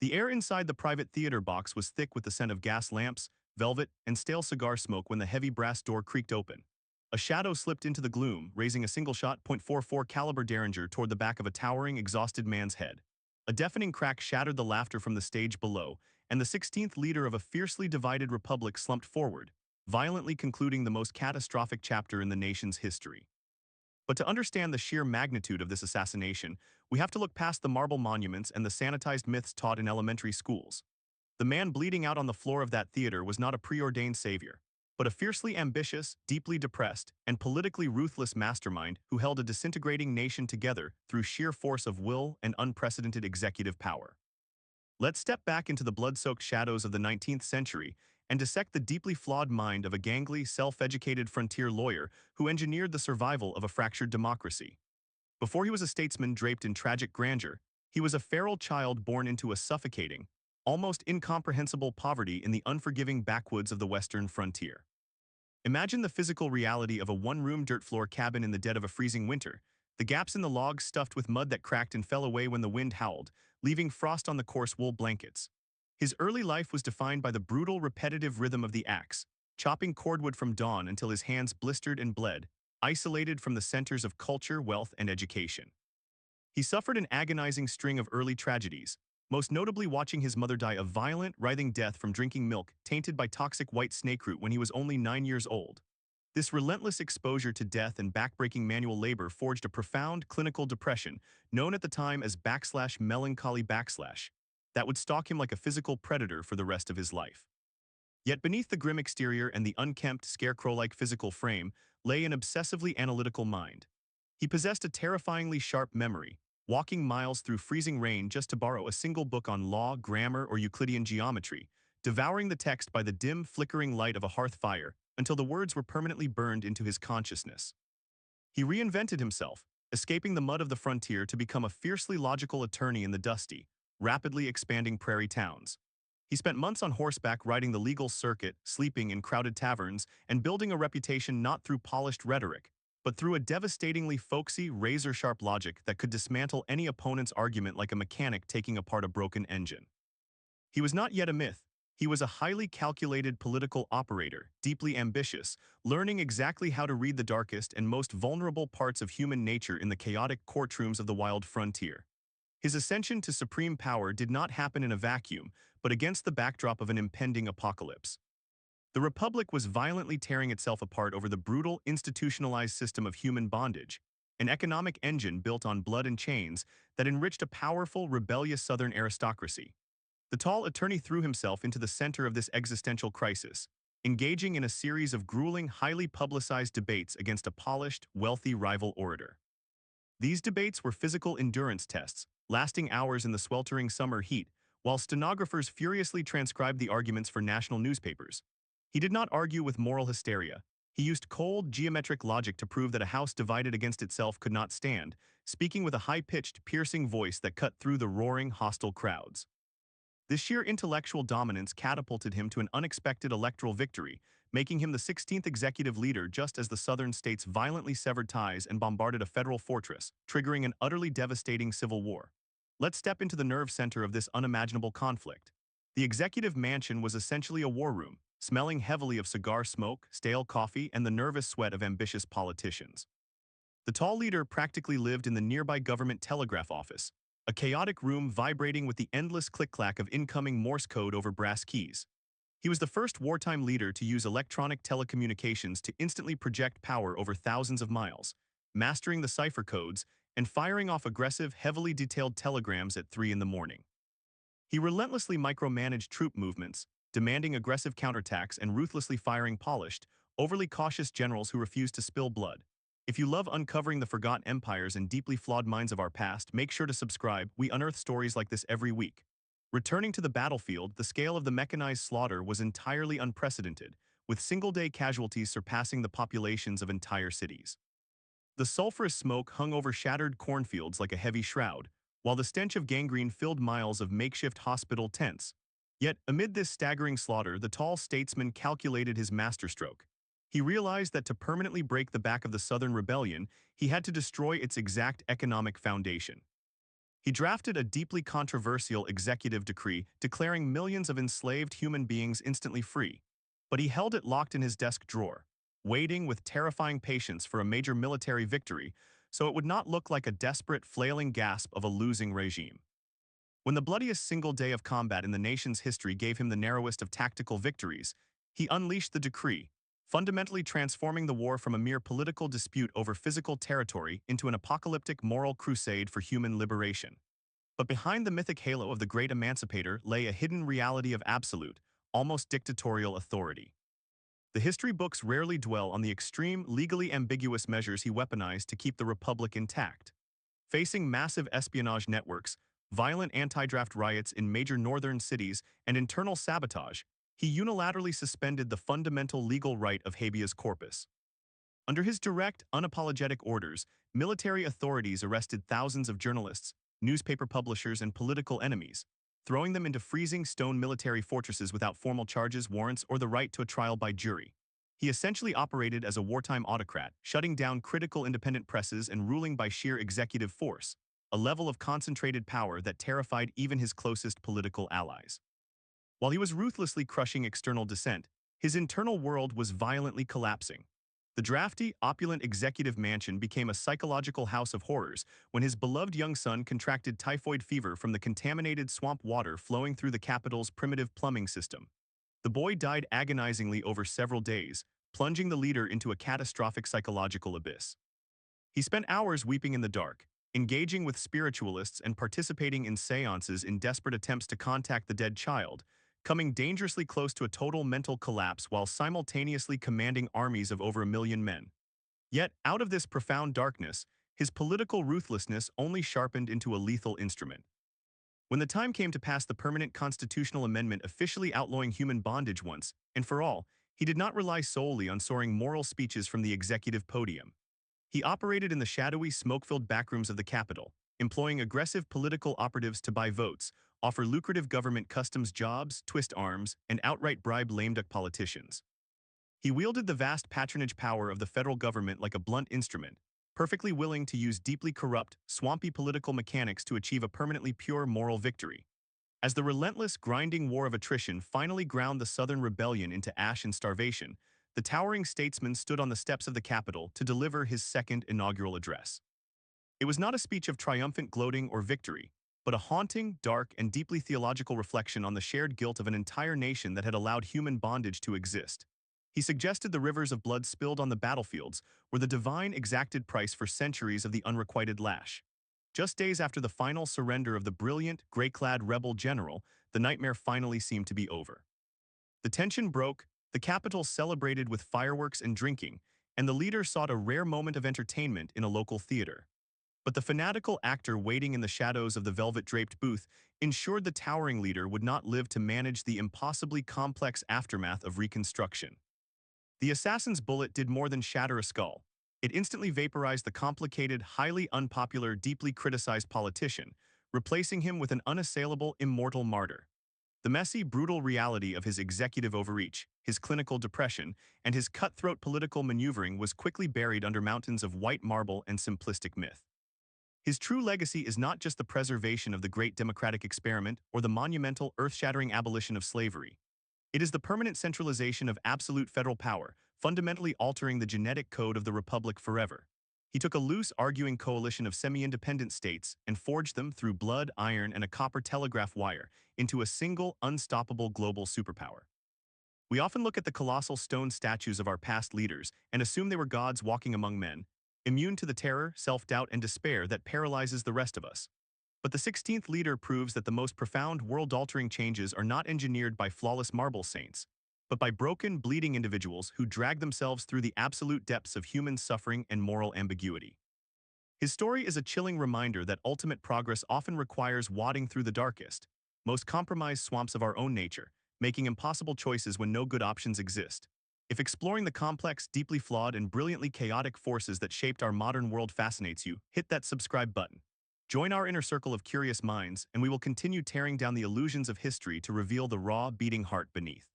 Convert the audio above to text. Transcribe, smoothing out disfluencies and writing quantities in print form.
The air inside the private theater box was thick with the scent of gas lamps, velvet, and stale cigar smoke when the heavy brass door creaked open. A shadow slipped into the gloom, raising a single-shot .44 caliber Derringer toward the back of a towering, exhausted man's head. A deafening crack shattered the laughter from the stage below, and the 16th leader of a fiercely divided republic slumped forward, violently concluding the most catastrophic chapter in the nation's history. But to understand the sheer magnitude of this assassination, we have to look past the marble monuments and the sanitized myths taught in elementary schools. The man bleeding out on the floor of that theater was not a preordained savior, but a fiercely ambitious, deeply depressed, and politically ruthless mastermind who held a disintegrating nation together through sheer force of will and unprecedented executive power. Let's step back into the blood-soaked shadows of the 19th century and dissect the deeply flawed mind of a gangly, self-educated frontier lawyer who engineered the survival of a fractured democracy. Before he was a statesman draped in tragic grandeur, he was a feral child born into a suffocating, almost incomprehensible poverty in the unforgiving backwoods of the western frontier. Imagine the physical reality of a one-room dirt-floor cabin in the dead of a freezing winter, the gaps in the logs stuffed with mud that cracked and fell away when the wind howled, leaving frost on the coarse wool blankets. His early life was defined by the brutal, repetitive rhythm of the axe, chopping cordwood from dawn until his hands blistered and bled, isolated from the centers of culture, wealth, and education. He suffered an agonizing string of early tragedies, most notably watching his mother die a violent, writhing death from drinking milk tainted by toxic white snakeroot when he was only 9 years old. This relentless exposure to death and backbreaking manual labor forged a profound clinical depression, known at the time as /melancholy/ that would stalk him like a physical predator for the rest of his life. Yet beneath the grim exterior and the unkempt, scarecrow-like physical frame lay an obsessively analytical mind. He possessed a terrifyingly sharp memory, walking miles through freezing rain just to borrow a single book on law, grammar, or Euclidean geometry, devouring the text by the dim, flickering light of a hearth fire until the words were permanently burned into his consciousness. He reinvented himself, escaping the mud of the frontier to become a fiercely logical attorney in the dusty, rapidly expanding prairie towns. He spent months on horseback riding the legal circuit, sleeping in crowded taverns, and building a reputation not through polished rhetoric, but through a devastatingly folksy, razor-sharp logic that could dismantle any opponent's argument like a mechanic taking apart a broken engine. He was not yet a myth. He was a highly calculated political operator, deeply ambitious, learning exactly how to read the darkest and most vulnerable parts of human nature in the chaotic courtrooms of the wild frontier. His ascension to supreme power did not happen in a vacuum, but against the backdrop of an impending apocalypse. The Republic was violently tearing itself apart over the brutal, institutionalized system of human bondage, an economic engine built on blood and chains that enriched a powerful, rebellious Southern aristocracy. The tall attorney threw himself into the center of this existential crisis, engaging in a series of grueling, highly publicized debates against a polished, wealthy rival orator. These debates were physical endurance tests, lasting hours in the sweltering summer heat, while stenographers furiously transcribed the arguments for national newspapers. He did not argue with moral hysteria. He used cold, geometric logic to prove that a house divided against itself could not stand, speaking with a high-pitched, piercing voice that cut through the roaring, hostile crowds. This sheer intellectual dominance catapulted him to an unexpected electoral victory, making him the 16th executive leader just as the southern states violently severed ties and bombarded a federal fortress, triggering an utterly devastating civil war. Let's step into the nerve center of this unimaginable conflict. The executive mansion was essentially a war room, smelling heavily of cigar smoke, stale coffee, and the nervous sweat of ambitious politicians. The tall leader practically lived in the nearby government telegraph office, a chaotic room vibrating with the endless click-clack of incoming Morse code over brass keys. He was the first wartime leader to use electronic telecommunications to instantly project power over thousands of miles, mastering the cipher codes and firing off aggressive, heavily detailed telegrams at 3 in the morning. He relentlessly micromanaged troop movements, demanding aggressive counterattacks and ruthlessly firing polished, overly cautious generals who refused to spill blood. If you love uncovering the forgotten empires and deeply flawed minds of our past, make sure to subscribe. We unearth stories like this every week. Returning to the battlefield, the scale of the mechanized slaughter was entirely unprecedented, with single-day casualties surpassing the populations of entire cities. The sulfurous smoke hung over shattered cornfields like a heavy shroud, while the stench of gangrene filled miles of makeshift hospital tents. Yet, amid this staggering slaughter, the tall statesman calculated his masterstroke. He realized that to permanently break the back of the Southern Rebellion, he had to destroy its exact economic foundation. He drafted a deeply controversial executive decree declaring millions of enslaved human beings instantly free, but he held it locked in his desk drawer, waiting with terrifying patience for a major military victory so it would not look like a desperate, flailing gasp of a losing regime. When the bloodiest single day of combat in the nation's history gave him the narrowest of tactical victories, he unleashed the decree, fundamentally transforming the war from a mere political dispute over physical territory into an apocalyptic moral crusade for human liberation. But behind the mythic halo of the great emancipator lay a hidden reality of absolute, almost dictatorial authority. The history books rarely dwell on the extreme, legally ambiguous measures he weaponized to keep the republic intact. Facing massive espionage networks, violent anti-draft riots in major northern cities, and internal sabotage, he unilaterally suspended the fundamental legal right of habeas corpus. Under his direct, unapologetic orders, military authorities arrested thousands of journalists, newspaper publishers, and political enemies, throwing them into freezing stone military fortresses without formal charges, warrants, or the right to a trial by jury. He essentially operated as a wartime autocrat, shutting down critical independent presses and ruling by sheer executive force, a level of concentrated power that terrified even his closest political allies. While he was ruthlessly crushing external dissent, his internal world was violently collapsing. The drafty, opulent executive mansion became a psychological house of horrors when his beloved young son contracted typhoid fever from the contaminated swamp water flowing through the capital's primitive plumbing system. The boy died agonizingly over several days, plunging the leader into a catastrophic psychological abyss. He spent hours weeping in the dark, engaging with spiritualists and participating in seances in desperate attempts to contact the dead child, coming dangerously close to a total mental collapse while simultaneously commanding armies of over 1 million men. Yet, out of this profound darkness, his political ruthlessness only sharpened into a lethal instrument. When the time came to pass the permanent constitutional amendment officially outlawing human bondage once and for all, he did not rely solely on soaring moral speeches from the executive podium. He operated in the shadowy, smoke-filled backrooms of the Capitol, employing aggressive political operatives to buy votes, offer lucrative government customs jobs, twist arms, and outright bribe lame-duck politicians. He wielded the vast patronage power of the federal government like a blunt instrument, perfectly willing to use deeply corrupt, swampy political mechanics to achieve a permanently pure moral victory. As the relentless, grinding war of attrition finally ground the Southern rebellion into ash and starvation, the towering statesman stood on the steps of the Capitol to deliver his second inaugural address. It was not a speech of triumphant gloating or victory, but a haunting, dark, and deeply theological reflection on the shared guilt of an entire nation that had allowed human bondage to exist. He suggested the rivers of blood spilled on the battlefields were the divine exacted price for centuries of the unrequited lash. Just days after the final surrender of the brilliant, gray-clad rebel general, the nightmare finally seemed to be over. The tension broke, the Capitol celebrated with fireworks and drinking, and the leader sought a rare moment of entertainment in a local theater. But the fanatical actor waiting in the shadows of the velvet-draped booth ensured the towering leader would not live to manage the impossibly complex aftermath of Reconstruction. The assassin's bullet did more than shatter a skull. It instantly vaporized the complicated, highly unpopular, deeply criticized politician, replacing him with an unassailable, immortal martyr. The messy, brutal reality of his executive overreach, his clinical depression, and his cutthroat political maneuvering was quickly buried under mountains of white marble and simplistic myth. His true legacy is not just the preservation of the great democratic experiment or the monumental, earth-shattering abolition of slavery. It is the permanent centralization of absolute federal power, fundamentally altering the genetic code of the republic forever. He took a loose, arguing coalition of semi-independent states and forged them through blood, iron, and a copper telegraph wire into a single, unstoppable global superpower. We often look at the colossal stone statues of our past leaders and assume they were gods walking among men, immune to the terror, self-doubt, and despair that paralyzes the rest of us. But the 16th leader proves that the most profound, world-altering changes are not engineered by flawless marble saints, but by broken, bleeding individuals who drag themselves through the absolute depths of human suffering and moral ambiguity. His story is a chilling reminder that ultimate progress often requires wading through the darkest, most compromised swamps of our own nature, making impossible choices when no good options exist. If exploring the complex, deeply flawed, and brilliantly chaotic forces that shaped our modern world fascinates you, hit that subscribe button. Join our inner circle of curious minds, and we will continue tearing down the illusions of history to reveal the raw, beating heart beneath.